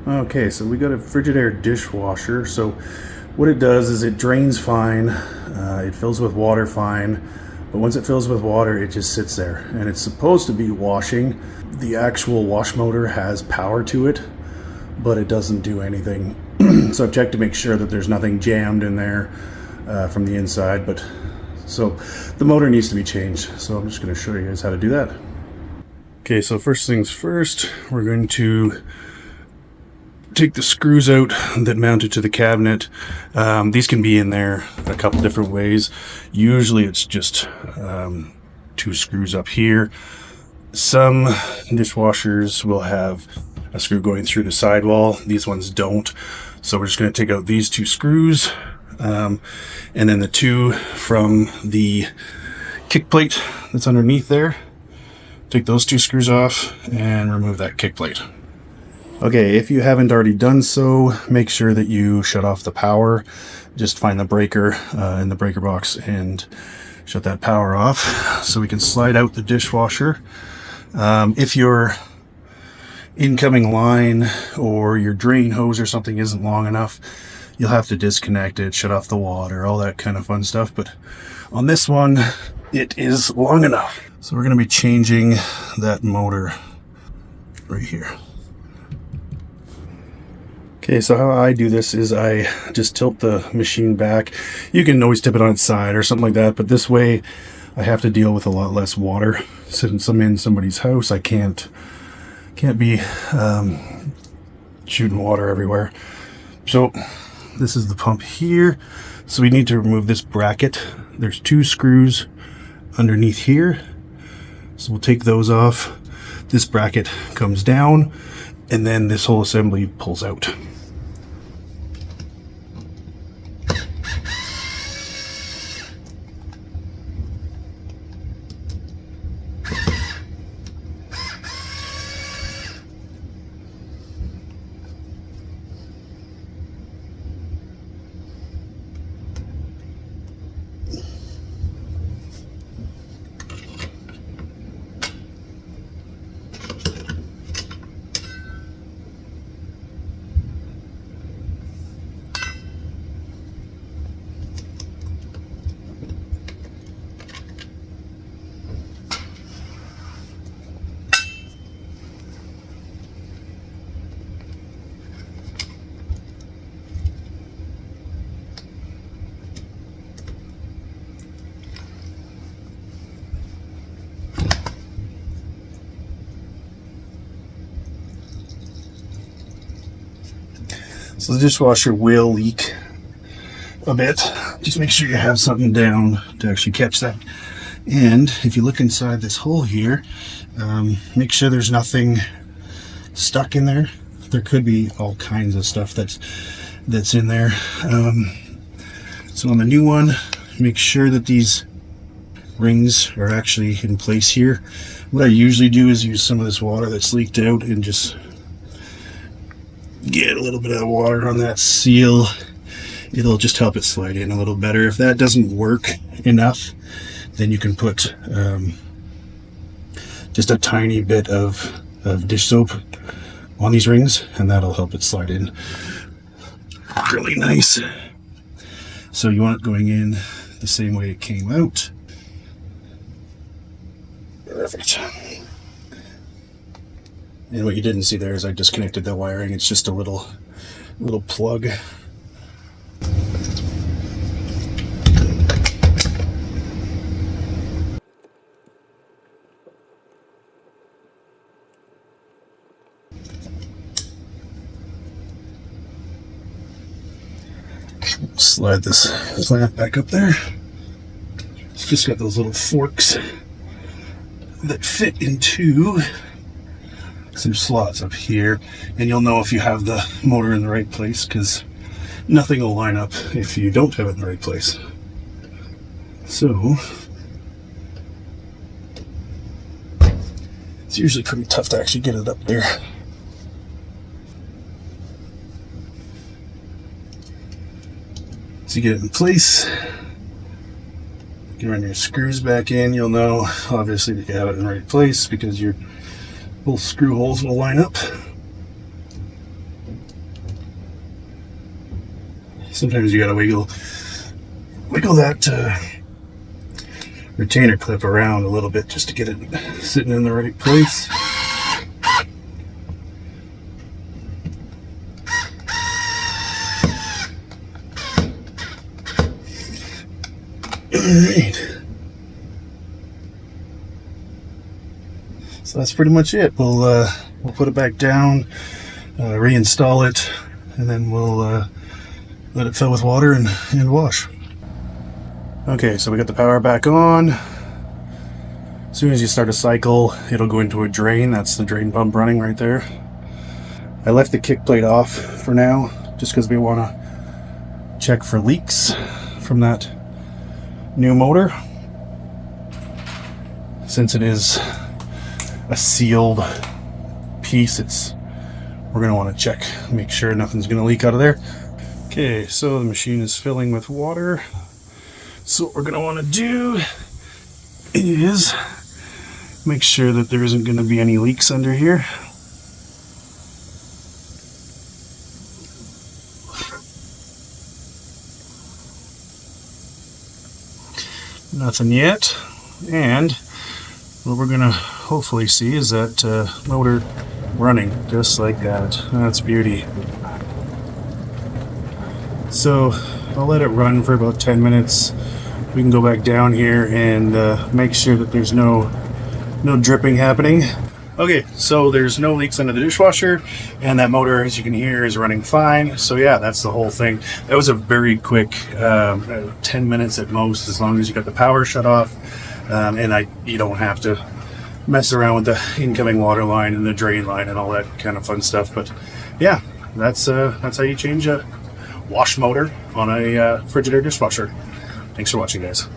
Okay, so we got a Frigidaire dishwasher. So what it does is it drains fine, it fills with water fine, but once it fills with water, it just sits there. And it's supposed to be washing. The actual wash motor has power to it, but it doesn't do anything. So I've checked to make sure that there's nothing jammed in there from the inside, but so the motor needs to be changed. So I'm just going to show you guys how to do that. Okay, so first things first, we're going to take the screws out that mounted to the cabinet. These can be in there a couple different ways. Usually it's just 2 screws up here. Some dishwashers will have a screw going through the sidewall. These ones don't. So we're just going to take out these 2 screws and then the 2 from the kick plate that's underneath there. Take those 2 screws off and remove that kick plate. Okay, if you haven't already done so, make sure that you shut off the power. Just find the breaker in the breaker box and shut that power off so we can slide out the dishwasher. If your incoming line or your drain hose or something isn't long enough, you'll have to disconnect it, shut off the water, all that kind of fun stuff. But on this one, it is long enough. So we're going to be changing that motor right here. Okay, so how I do this is I just tilt the machine back. You can always tip it on its side or something like that, but this way I have to deal with a lot less water. Since I'm in somebody's house, I can't be shooting water everywhere. So this is the pump here. So we need to remove this bracket. There's 2 screws underneath here. So we'll take those off. This bracket comes down, and then this whole assembly pulls out. So the dishwasher will leak a bit. Just make sure you have something down to actually catch that. And if you look inside this hole here, make sure there's nothing stuck in there. There could be all kinds of stuff that's in there. So on the new one, make sure that these rings are actually in place here. What I usually do is use some of this water that's leaked out and just get a little bit of water on that seal. It'll just help it slide in a little better. If that doesn't work enough, then you can put just a tiny bit of dish soap on these rings, and that'll help it slide in really nice. So you want it going in the same way it came out. Perfect. And what you didn't see there is I disconnected the wiring. It's just a little plug. Slide this clamp back up there. It's just got those little forks that fit into some slots up here, and you'll know if you have the motor in the right place, because nothing will line up if you don't have it in the right place. So it's usually pretty tough to actually get it up there. So you get it in place, you run your screws back in. You'll know obviously that you have it in the right place because your both screw holes will line up. Sometimes you gotta wiggle that retainer clip around a little bit just to get it sitting in the right place. Alright. So that's pretty much it. We'll put it back down, reinstall it, and then we'll let it fill with water and wash. Okay, so we got the power back on. As soon as you start a cycle, it'll go into a drain. That's the drain pump running right there. I left the kick plate off for now, just because we want to check for leaks from that new motor. Since it is a sealed piece, we're going to want to check, make sure nothing's going to leak out of there. Okay, so the machine is filling with water. So what we're going to want to do is make sure that there isn't going to be any leaks under here. Nothing yet. And what we're going to hopefully see is that motor running just like that. That's beauty. So I'll let it run for about 10 minutes. We can go back down here and make sure that there's no dripping happening. Okay, so there's no leaks under the dishwasher, and that motor, as you can hear, is running fine. So yeah, that's the whole thing. That was a very quick 10 minutes at most, as long as you got the power shut off, and you don't have to mess around with the incoming water line and the drain line and all that kind of fun stuff. But yeah, that's how you change a wash motor on a Frigidaire dishwasher. Thanks for watching, guys.